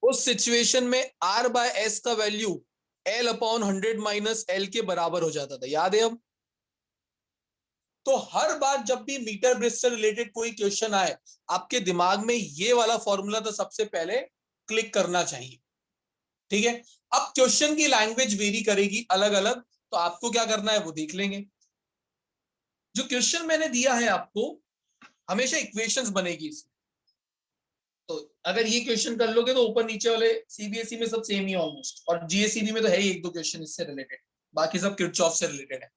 उस सिचुएशन में R by S का value L upon 100 minus L के बराबर हो जाता था, याद है? अब तो हर बार जब भी मीटर ब्रिज से रिलेटेड कोई क्वेश्चन आए, आपके दिमाग में ये वाला फॉर्मूला तो सबसे पहले क्लिक करना चाहिए, ठीक है? अब क्वेश्चन की लैंग्वेज वेरी करेगी अलग अलग, तो आपको क्या करना है वो देख लेंगे। जो क्वेश्चन मैंने दिया है आपको, हमेशा इक्वेशंस बनेगी इसमें। तो अगर ये क्वेश्चन कर लोगे तो ऊपर नीचे वाले सीबीएसई में सब सेम ही ऑलमोस्ट, और जीएसईबी में तो है ही एक दो क्वेश्चन इससे रिलेटेड, बाकी सब किरचॉफ से रिलेटेड है।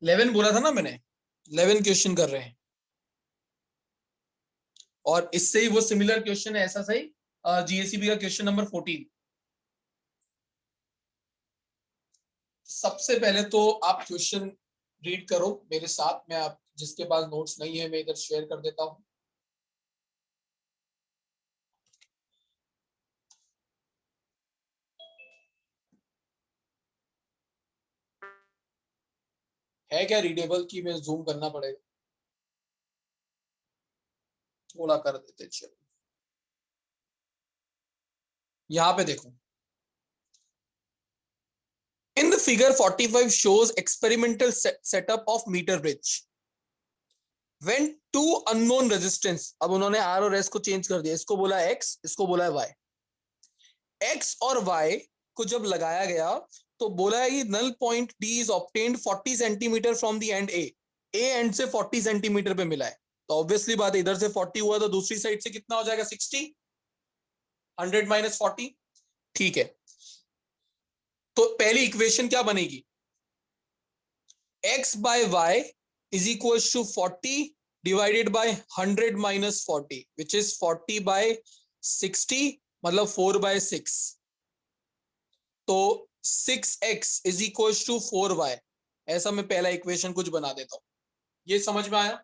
11 बोला था ना मैंने, 11 क्वेश्चन कर रहे हैं, और इससे ही वो सिमिलर क्वेश्चन है ऐसा सही जीएसईबी का क्वेश्चन नंबर 14। सबसे पहले तो आप क्वेश्चन रीड करो मेरे साथ, मैं आप जिसके पास नोट्स नहीं है मैं इधर शेयर कर देता हूं। है क्या रीडेबल की मैं जूम करना पड़ेगा? थोड़ा कर देते, चलो यहां पे देखो। In the figure 45 shows experimental setup of meter bridge. When two unknown resistance, अब उन्होंने R और S को चेंज कर दिया, इसको बोला X, इसको बोला है Y। X और Y को जब लगाया गया तो बोला है कि null point D is obtained 40 centimetre from the end A and से 40 सेंटीमीटर पे मिला है, तो ऑब्वियसली बात है इधर से 40 हुआ तो दूसरी साइड से कितना हो जाएगा? 60, 100 माइनस 40, ठीक है। तो पहली इक्वेशन क्या बनेगी? X by Y is equals to 40 divided by 100 minus 40, which is 40 by 60, मतलब 4 by 6। तो 6x is equals to 4y, ऐसा मैं पहला इक्वेशन कुछ बना देता हूं। ये समझ में आया?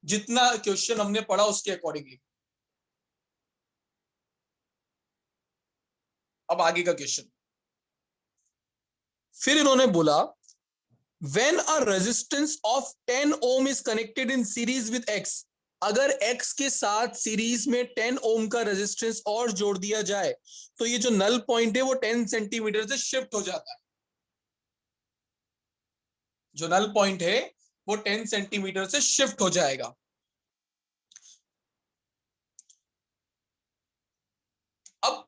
जितना क्वेश्चन हमने पढ़ा उसके अकॉर्डिंगली। अब आगे का क्वेश्चन, फिर इन्होंने बोला when a resistance of 10 ohm is connected in series with x, अगर x के साथ सीरीज में 10 ओम का रेजिस्टेंस और जोड़ दिया जाए तो ये जो नल पॉइंट है वो 10 सेंटीमीटर से शिफ्ट हो जाता है। जो नल पॉइंट है वो 10 सेंटीमीटर से शिफ्ट हो जाएगा। अब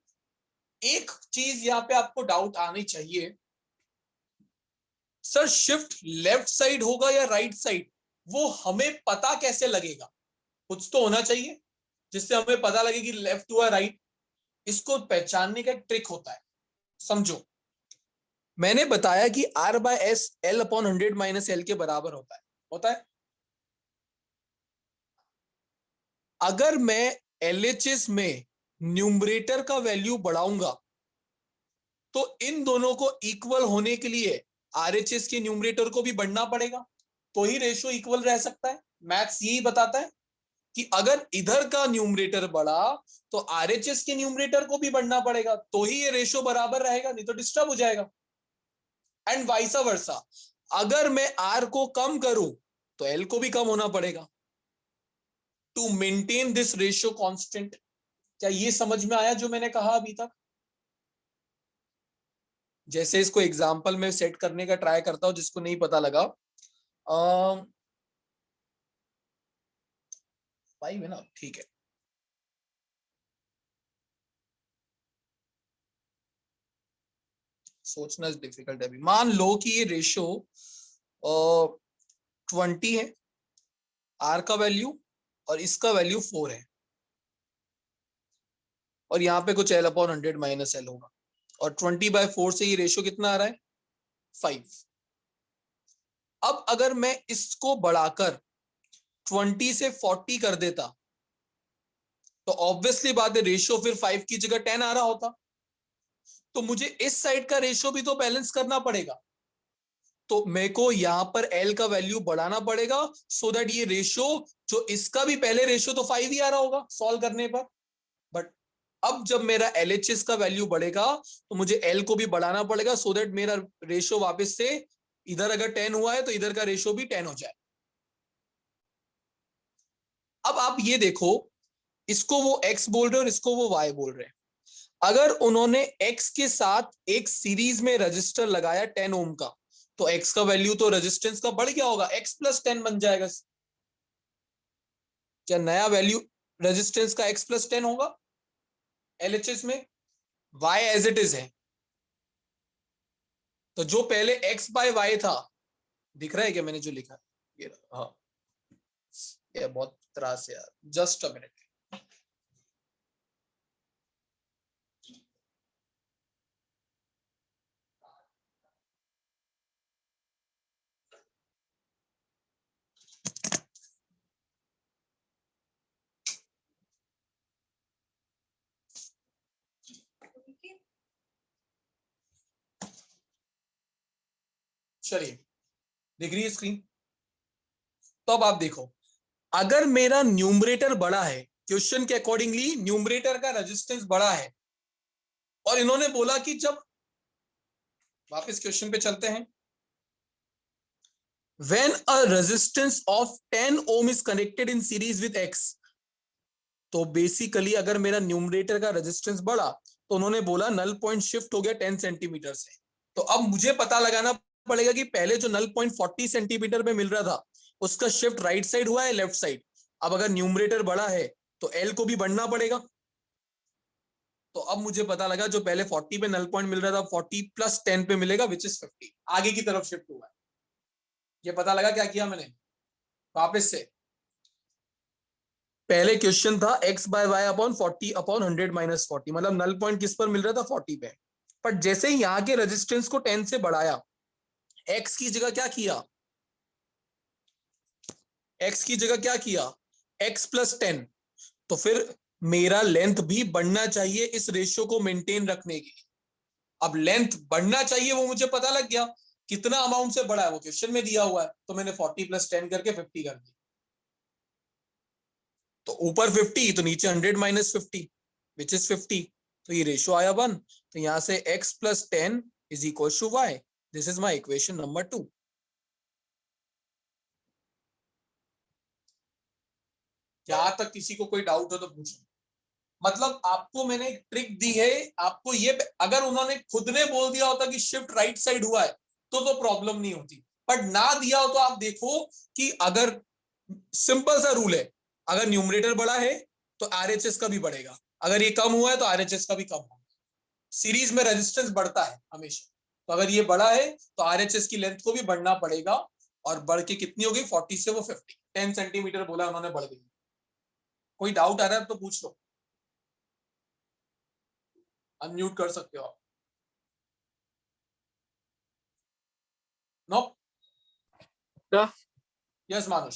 एक चीज यहां पे आपको डाउट आनी चाहिए, सर शिफ्ट लेफ्ट साइड होगा या राइट साइड, वो हमें पता कैसे लगेगा? कुछ तो होना चाहिए जिससे हमें पता लगे कि लेफ्ट हुआ राइट। इसको पहचानने का एक ट्रिक होता है, समझो। मैंने बताया कि R by S L upon 100 minus L के बराबर होता है। अगर मैं LHS में न्यूमरेटर का वैल्यू बढ़ाऊंगा तो इन दोनों को इक्वल होने के लिए RHS के न्यूमरेटर को भी बढ़ना पड़ेगा, तो ही रेशो इक्वल रह सकता है। मैथ्स यही बताता है कि अगर इधर का न्यूमरेटर बढ़ा तो RHS के न्यूमरेटर को भी बढ़ना पड़ेगा, तो ही ये रेशो बराबर रहेगा, नहीं तो डिस्टर्ब हो जाएगा। एंड वाइसा वर्सा, अगर मैं R को कम करूं तो L को भी कम होना पड़ेगा to maintain this ratio constant. क्या ये समझ में आया जो मैंने कहा अभी तक? जैसे इसको एग्जांपल में सेट करने का ट्राई करता हूं, जिसको नहीं पता लगा। 5 है ना, ठीक है। सोचना डिफिकल्ट है अभी। मान लो कि ये रेशियो 20 है, R का वैल्यू, और इसका वैल्यू 4 है, और यहाँ पे कुछ L अपॉन 100 माइनस L होगा, और 20/4 से ये रेशियो कितना आ रहा है? 5। अब अगर मैं इसको बढ़ाकर 20 से 40 कर देता तो ऑब्वियसली बात है रेशियो फिर 5 की जगह 10 आ रहा होता, तो मुझे इस साइड का रेशियो भी तो बैलेंस करना पड़ेगा। तो मेरे को यहां पर L का वैल्यू बढ़ाना पड़ेगा सो दैट ये रेशियो, जो इसका भी पहले रेशियो तो 5 ही आ रहा होगा सॉल्व करने पर, बट अब जब मेरा LHS का वैल्यू बढ़ेगा तो मुझे L को भी बढ़ाना पड़ेगा सो दैट मेरा रेशियो वापस से, इधर अगर 10 हुआ है तो इधर का रेशियो भी 10 हो जाए। अब आप ये देखो, इसको वो x बोल रहे हैं और इसको वो y बोल रहे हैं। अगर उन्होंने x के साथ एक सीरीज में रजिस्टर लगाया 10 ओम का, तो x का वैल्यू तो रेजिस्टेंस का बढ़ गया होगा, x प्लस 10 बन जाएगा। क्या नया वैल्यू रेजिस्टेंस का x प्लस 10 होगा LHS में? y एज इट इज है, तो जो पहले x बाय y था, दिख रहा है क्या मैंने जो लिखा है? ये हाँ, ये बहुत त्रास है यार, जस्ट अ मिनट। चलिए, दिख रही है स्क्रीन? तो अब आप देखो, अगर मेरा न्यूमरेटर बड़ा है, क्वेश्चन के अकॉर्डिंगली न्यूमरेटर का रेजिस्टेंस बड़ा है, और इन्होंने बोला कि जब, वापस क्वेश्चन पे चलते हैं, when a resistance of 10 ohm is connected in series with x, तो बेसिकली अगर मेरा न्यूमरेटर का रेजिस्टेंस बढ़ा, तो उन्होंने बोला नल पॉइंट शिफ्ट हो गया 10 सेंटीमीटर से। तो अब मुझे पता लगाना पड़ेगा कि पहले जो नल पॉइंट 40 सेंटीमीटर में मिल रहा था, उसका शिफ्ट राइट साइड हुआ है लेफ्ट साइड। अब अगर न्यूमरेटर बड़ा है तो एल को भी बढ़ना पड़ेगा। तो अब मुझे पता लगा जो पहले 40 पे नल पॉइंट मिल रहा था, 40 प्लस 10 पे मिलेगा, विच इज 50, आगे की तरफ शिफ्ट हुआ है। ये पता लगा क्या किया मैंने? वापस से, पहले क्वेश्चन था x by y upon 40 upon 100 minus 40, मतलब नल पॉइंट किस पर मिल रहा था? 40 पे। पर जैसे ही यहां के रेजिस्टेंस को 10 से बढ़ाया, x की जगह क्या किया? x की जगह क्या किया? x plus 10। तो फिर मेरा लेंथ भी बढ़ना चाहिए इस रेशियो को मेंटेन रखने की। अब लेंथ बढ़ना चाहिए वो मुझे पता लग गया, कितना अमाउंट से बढ़ा है वो क्वेश्चन में दिया हुआ है, तो मैंने 40 प्लस 10 करके 50 कर दिया। तो ऊपर 50 तो नीचे 100 माइनस 50, विच इज 50। तो ये रेशियो आया 1। तो यहां से x plus 10 is equal to y. This is my equation number 2। यहां तक किसी को कोई डाउट हो तो पूछो। मतलब आपको मैंने एक ट्रिक दी है, आपको ये, अगर उन्होंने खुद ने बोल दिया होता कि शिफ्ट राइट साइड हुआ है, तो प्रॉब्लम नहीं होती। बट ना दिया हो तो आप देखो कि अगर, सिंपल सा रूल है, अगर न्यूमरेटर बड़ा है तो आरएचएस का भी बढ़ेगा, अगर ये कम हुआ है तो आरएचएस का भी कम होगा। सीरीज में रेजिस्टेंस बढ़ता है हमेशा, तो अगर ये बड़ा है तो आरएचएस की लेंथ को भी बढ़ना पड़ेगा, और बढ़ के कितनी होगी? 40 से वो 50, 10 सेंटीमीटर बोला उन्होंने, बढ़ गई। कोई डाउट आ रहा है तो पूछ लो, अनम्यूट कर सकते हो आप। नो? यस मानुष।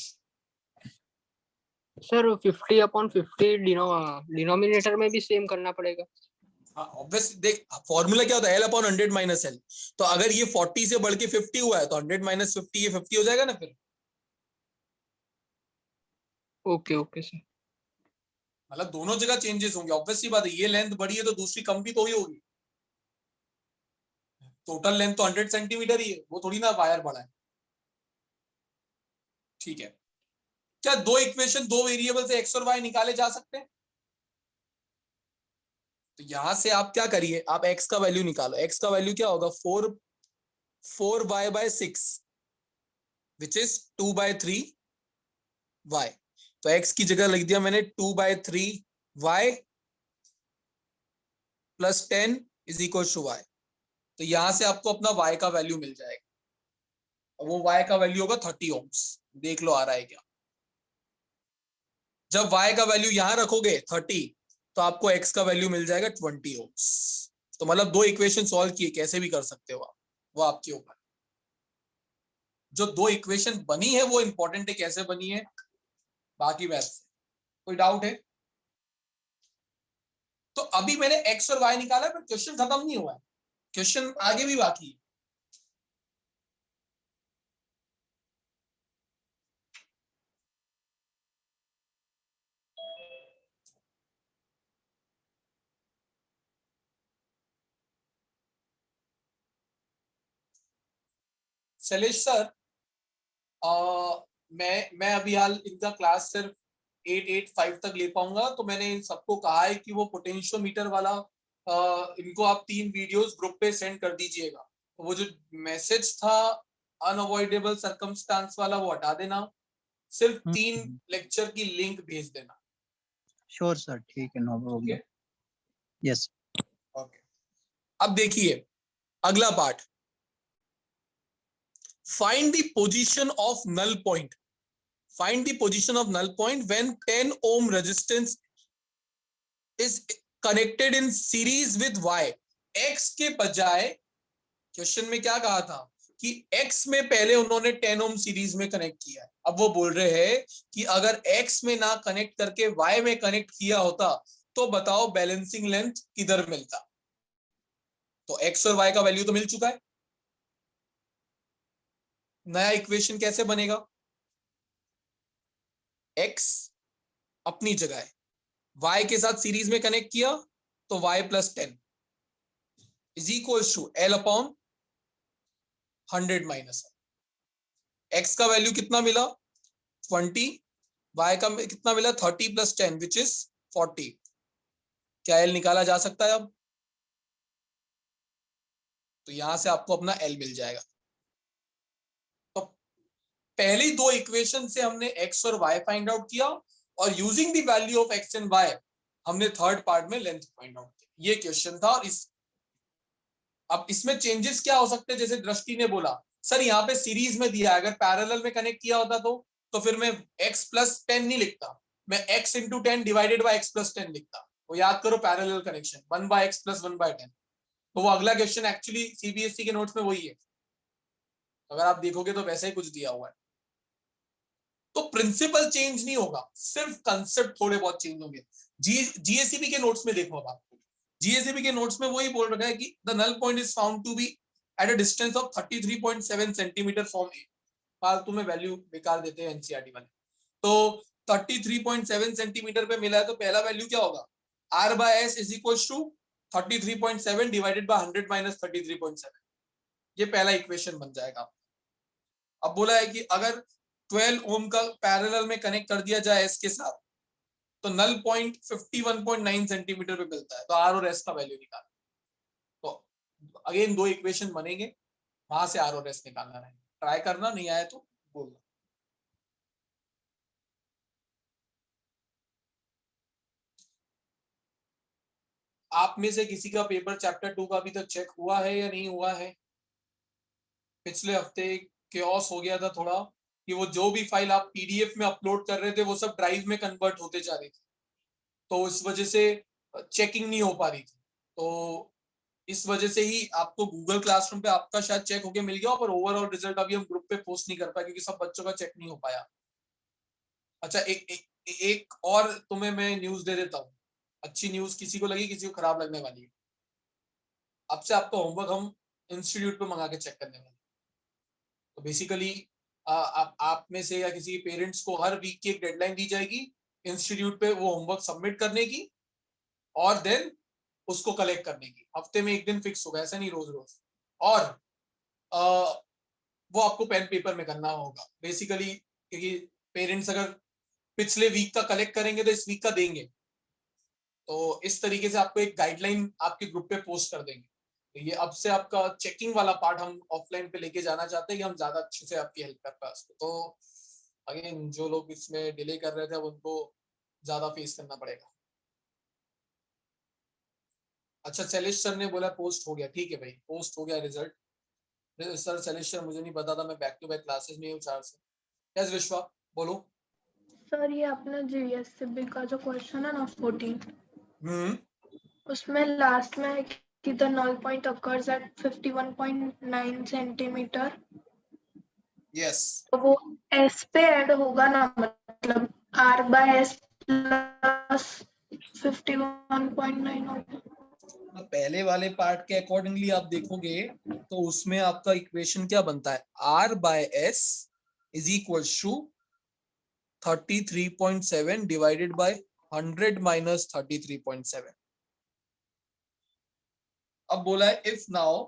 सर 50/50 डिनोमिनेटर में भी सेम करना पड़ेगा। हाँ ऑब्वियस, देख फॉर्मूला क्या होता है? L upon 100 minus L. तो अगर ये 40 से बढ़ के 50 हुआ है तो 100 माइनस 50, ये 50 हो जाएगा ना फिर। Okay okay sir. मतलब दोनों जगह चेंजेस होंगे, ऑब्वियस सी बात है। ये लेंथ बढ़ी है तो दूसरी कम भी तो ही होगी। टोटल लेंथ तो 100 सेंटीमीटर ही है, वो थोड़ी ना वायर बढ़ा है। ठीक है, क्या दो इक्वेशन, दो वेरिएबल से एक्स और वाई निकाले जा सकते हैं? तो यहां से आप क्या करिए, आप x का वैल्यू निकालो। x का वैल्यू क्या होगा? 4y/6, which is 2/3y। तो x की जगह लिख दिया मैंने 2/3y plus 10 is equal to y। तो यहां से आपको अपना y का वैल्यू मिल जाएगा, और वो y का वैल्यू होगा 30 ओम्स। देख लो आ रहा है क्या? जब y का वैल्यू यहां रखोगे 30, तो आपको x का वैल्यू मिल जाएगा 20 ओम्स। तो मतलब दो इक्वेशन सॉल्व किए, कैसे भी कर सकते हो आप, वो आपके ऊपर। जो दो इक्वेशन बनी है वो इंपॉर्टेंट है, कैसे बनी है, बाकी वैसे। कोई डाउट है? तो अभी मैंने x और y निकाला, पर क्वेश्चन खत्म नहीं हुआ है, क्वेश्चन आगे भी बाकी है। शैलेश सर, मैं अभी हाल इनका क्लास सिर्फ 885 तक ले पाऊंगा। तो मैंने इन सबको कहा है कि वो पोटेंशियोमीटर वाला इनको आप 3 वीडियोस ग्रुप पे सेंड कर दीजिएगा। तो वो जो मैसेज था अनअवॉइडेबल सर्कमस्टांस वाला वो हटा देना, सिर्फ 3 लेक्चर की लिंक भेज देना। श्योर सर, ठीक है, नो प्रॉब्लम। यस। ओके, अब देखिए अगला part, find the position of null point. Find the position of null point when 10 ohm resistance is connected in series with y. X के बजाय क्वेश्चन में क्या कहा था कि एक्स में पहले उन्होंने 10 ओम सीरीज में कनेक्ट किया है। अब वो बोल रहे हैं कि अगर एक्स में ना कनेक्ट करके वाई में कनेक्ट किया होता तो बताओ बैलेंसिंग लेंथ किधर मिलता। तो एक्स और वाई का वैल्यू तो मिल चुका है, नया इक्वेशन कैसे बनेगा? एक्स अपनी जगह है, वाई के साथ सीरीज में कनेक्ट किया तो y plus 10 is equal to l upon 100 minus. X का वैल्यू कितना मिला 20, वाई का कितना मिला 30 प्लस 10 विच इज 40। क्या एल निकाला जा सकता है? अब तो यहां से आपको अपना एल मिल जाएगा। तो पहली 2 इक्वेशन से हमने एक्स और वाई फाइंड आउट किया और using the value of x and y हमने थर्ड पार्ट में लेंथ फाइंड आउट किया। ये क्वेश्चन था। और अब इसमें चेंजेस क्या हो सकते हैं? जैसे दृष्टि ने बोला सर यहाँ पे सीरीज में दिया, अगर पैरेलल में कनेक्ट किया होता तो फिर मैं x प्लस 10 नहीं लिखता, मैं x into 10 divided by x plus 10 लिखता। वो याद करो parallel connection 1 by x plus 1 by 10। तो वो अगला क्वेश्चन एक्चुअली सीबीएसई के नोट्स में वही है, अगर आप देखोगे तो वैसे ही कुछ दिया हुआ है। तो प्रिंसिपल चेंज नहीं होगा, सिर्फ कंसेप्ट थोड़े बहुत चेंज होंगे। जीएससीबी के नोट्स में देखो, अब आपको जीएससीबी के नोट्स में वही बोल रखा है कि the null point is found to be at a distance of 33.7 centimetre from A. फालतू में वैल्यू बेकार देते हैं एनसीईआरटी वाले। तो 33.7 सेंटीमीटर पे मिला है तो पहला वैल्यू क्या होगा? r by s is equal to 33.7 divided by 100 minus 33.7। ये पहला इक्वेशन बन जाएगा। अब बोला है कि अगर 12 ओम का पैरेलल में कनेक्ट कर दिया जाए s के साथ तो नल पॉइंट 51.9 सेंटीमीटर पे मिलता है। तो r और s का वैल्यू निकाल। तो अगेन 2 इक्वेशन बनेंगे, वहां से r और s निकालना है। ट्राई करना, नहीं आया तो बोलना। आप में से किसी का पेपर चैप्टर 2 का अभी तक चेक हुआ है या नहीं हुआ है? पिछले हफ्ते केओस हो गया था थोड़ा कि वो जो भी फाइल आप पीडीएफ में अपलोड कर रहे थे वो सब ड्राइव में कन्वर्ट होते जा रही थी, तो इस वजह से चेकिंग नहीं हो पा रही थी। तो इस वजह से ही आपको गूगल क्लासरूम पे आपका शायद चेक होके मिल गया, पर ओवरऑल रिजल्ट अभी हम ग्रुप पे पोस्ट नहीं कर पाए क्योंकि सब बच्चों का चेक नहीं हो पाया। अच्छा, एक और तुम्हें मैं न्यूज दे देता हूँ। अच्छी न्यूज किसी को लगी, किसी को खराब लगने वाली है। अब से आपका होमवर्क हम इंस्टीट्यूट पे मंगा के चेक करने वाले। तो बेसिकली आप में से या किसी पेरेंट्स को हर वीक की एक डेडलाइन दी जाएगी इंस्टीट्यूट पे वो होमवर्क सबमिट करने की और देन उसको कलेक्ट करने की। हफ्ते में एक दिन फिक्स होगा, ऐसा नहीं रोज रोज। और वो आपको पेन पेपर में करना होगा बेसिकली, क्योंकि पेरेंट्स अगर पिछले वीक का कलेक्ट करेंगे तो इस वीक का देंगे। तो इस तरीके से आपको एक गाइडलाइन आपके ग्रुप पे पोस्ट कर देंगे। तो ये अब से आपका चेकिंग वाला पार्ट हम ऑफलाइन पे लेके जाना चाहते हैं कि हम ज्यादा अच्छे से आपकी हेल्प कर पाए उसको। तो अगेन जो लोग इसमें डिले कर रहे थे अब उनको ज्यादा फेस करना पड़ेगा। अच्छा, शैलेश सर ने बोला पोस्ट हो गया, ठीक है भाई, पोस्ट हो गया रिजल्ट। सर शैलेश सर मुझे नहीं पता था, मैं बैक टू बैक क्लासेस में हूँ 4 से। यस विश्वा बोलो। सर ये अपना जीएससीबी का जो क्वेश्चन है ना 14, उसमें लास्ट में है कि the null point occurs at 51.9 centimetre. Yes, तो वो एस पे ऐड होगा ना, मतलब आर बाय एस प्लस 51.9 होगा। पहले वाले पार्ट के अकॉर्डिंगली आप देखोगे तो उसमें आपका इक्वेशन क्या बनता है? r by s is equal to 33.7 divided by 100 minus 33.7। अब बोला है if now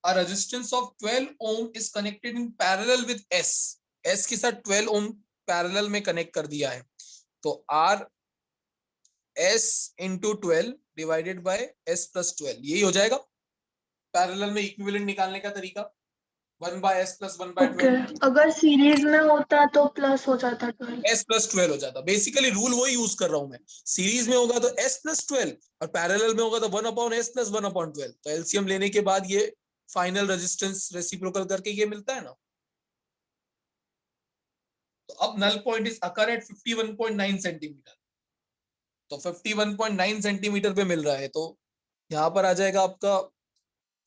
a resistance of 12 ohm is connected in parallel with s के साथ 12 ohm पैरेलल में कनेक्ट कर दिया है तो R S into 12 divided by s plus 12, यही हो जाएगा पैरेलल में इक्विवेलेंट निकालने का तरीका, 1 by s plus 1 by okay 12, अगर सीरीज में होता तो प्लस हो जाता 12। एस प्लस 12 हो जाता। बेसिकली रूल वही यूज कर रहा हूं मैं, सीरीज में होगा तो एस प्लस 12 और पैरेलल में होगा तो 1 अपॉन एस प्लस 1 अपॉन 12। तो एलसीएम लेने के बाद ये फाइनल रेजिस्टेंस रेसिप्रोकल करके ये मिलता है ना। तो अब null point is occur at 51.9 centimetre, तो 51.9 सेंटीमीटर पे मिल रहा है, तो यहां पर आ जाएगा आपका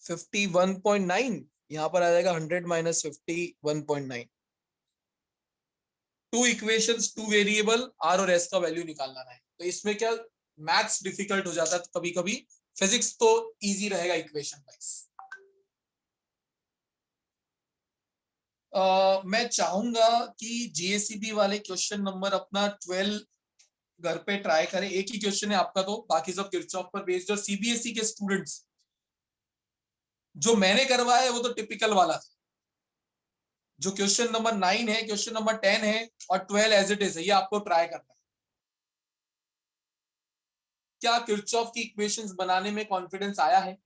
51.9, यहां पर आ जाएगा 100 minus 51.9। Two equations, two variable, r और एस का वैल्यू निकालना है। तो इसमें क्या मैथ्स डिफिकल्ट हो जाता है कभी कभी, फिजिक्स तो इजी रहेगा इक्वेशन वाइज। मैं चाहूंगा कि जीएससीबी वाले क्वेश्चन नंबर अपना 12 घर पे ट्राई करें। एक ही क्वेश्चन है आपका, तो बाकी सब किरचॉफ पर बेस्ड। और सीबीएसई के स्टूडेंट्स, जो मैंने करवाया है वो तो टिपिकल वाला था। जो क्वेश्चन नंबर 9 है, क्वेश्चन नंबर 10 है और 12 एज इट इज है, ये आपको ट्राई करना है। क्या किरचॉफ की इक्वेशंस बनाने में कॉन्फिडेंस आया है?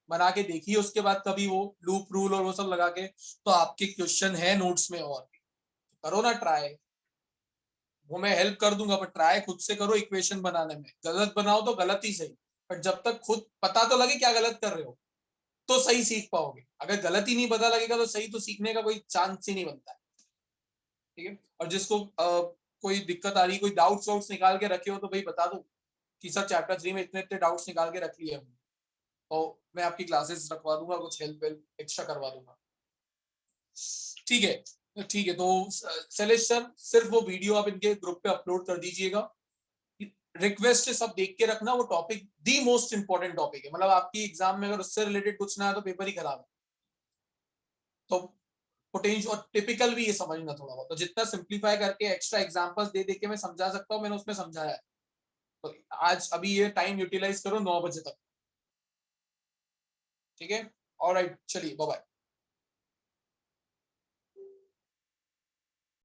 बना के देखिए उसके बाद कभी वो लूप रूल और वो सब लगा के, तो आपके क्वेश्चन है नोट्स में, और करो ना ट्राई, वो मैं हेल्प कर दूंगा, पर ट्राई खुद से करो इक्वेशन बनाने में। गलत बनाओ तो गलत ही सही, पर जब तक खुद पता तो लगे क्या गलत कर रहे हो तो सही सीख पाओगे। अगर गलत ही नहीं पता लगेगा तो सही तो सीखने का कोई चांस ही नहीं बनता है। ठीक है, और जिसको कोई दिक्कत आ रही, कोई डाउट्स निकाल के रखे हो तो भाई बता दो कि सर चैप्टर 3 में इतने इतने डाउट्स निकाल के रख लिए हमने, तो मैं आपकी क्लासेस रखवा दूंगा, कुछ हेल्प एक्स्ट्रा करवा दूंगा। ठीक है, ठीक है। तो शैलेश सर, सिर्फ वो वीडियो आप इनके ग्रुप पे अपलोड कर दीजिएगा। रिक्वेस्ट है सब देख के रखना, वो topic the most important topic है, मतलब आपकी एग्जाम में अगर उससे रिलेटेड कुछ ना है तो पेपर ही खराब है। तो पोटेंशियल और टिपिकल भी ये समझना थोड़ा बहुत, तो जितना सिंप्लीफाई करके एक्स्ट्रा एग्जांपल्स दे दे के मैं समझा सकता हूँ, मैंने उसमें समझाया है। तो आज अभी ये टाइम यूटिलाइज करो 9 बजे तक। ठीक है, ऑलराइट, चलिए बाय बाय।